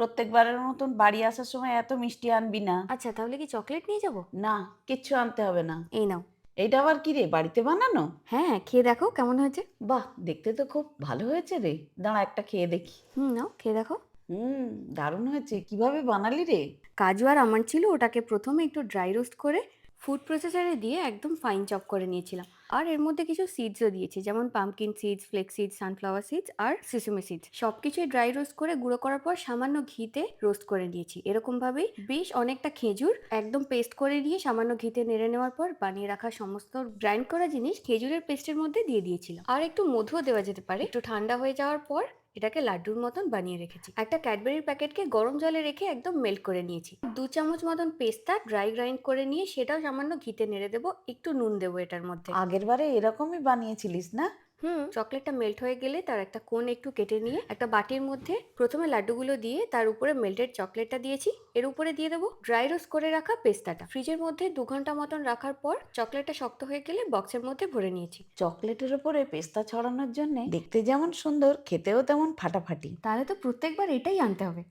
প্রত্যেকবারের মতন বাড়ি আসার সময় এত মিষ্টি আনবি না। আচ্ছা, তাহলে কি চকলেট নিয়ে যাব? না, কিচ্ছু আনতে হবে না। এই নাও। এইটা আবার কি রে, বাড়িতে বানানো? হ্যাঁ, খেয়ে দেখো কেমন হয়েছে। বাহ, দেখতে তো খুব ভালো হয়েছে রে। দাঁড়া একটা খেয়ে দেখি। নাও খেয়ে দেখো। হুম, দারুণ হয়েছে। কিভাবে বানালি রে? কাজু আর আমন্ড ছিল, ওটাকে প্রথমে একটু ড্রাই রোস্ট করে ফুড প্রসেসরে দিয়ে একদম ফাইন চপ করে নিয়েছিলাম। আর এর মধ্যে কিছু সিডসও দিয়েছি, যেমন pumpkin seeds, flax seeds, sunflower seeds আর সিসুমে সিডস। সবকিছুই ড্রাই রোস্ট করে গুঁড়ো করার পর সামান্য ঘিতে রোস্ট করে নিয়েছি। এরকম ভাবেই বেশ অনেকটা খেজুর একদম পেস্ট করে নিয়ে সামান্য ঘিতে নেড়ে নেওয়ার পর বানিয়ে রাখা সমস্ত গ্রাইন্ড করা জিনিস খেজুরের পেস্টের মধ্যে দিয়ে দিয়েছিলাম। আর একটু মধুও দেওয়া যেতে পারে। একটু ঠান্ডা হয়ে যাওয়ার পর এটাকে লাড্ডুর মতন বানিয়ে রেখেছি। একটা ক্যাডবেরির প্যাকেটকে গরম জলে রেখে একদম মেল্ট করে নিয়েছি। 2 চামচ মতন পেস্তা ড্রাই গ্রাইন্ড করে নিয়ে সেটাও সামান্য ঘিতে নেড়ে দেবো, একটু নুন দেবো এটার মধ্যে। আগের বারে এরকমই বানিয়েছিলিস না? চকলেটটা মেল্ট হয়ে গেলে তার একটা কোণ একটু কেটে নিয়ে একটা বাটির মধ্যে প্রথমে লাড্ডুগুলো দিয়ে তার উপরে মেল্টেড চকলেটটা দিয়েছি। এর উপরে দিয়ে দেবো ড্রাই রোস্ট করে রাখা পেস্তাটা। ফ্রিজের মধ্যে 2 ঘন্টা মতন রাখার পর চকলেটটা শক্ত হয়ে গেলে বক্সের মধ্যে ভরে নিয়েছি। চকলেটের ওপরে পেস্তা ছড়ানোর জন্য দেখতে যেমন সুন্দর, খেতেও তেমন ফাটাফাটি। তাহলে তো প্রত্যেকবার এটাই আনতে হবে।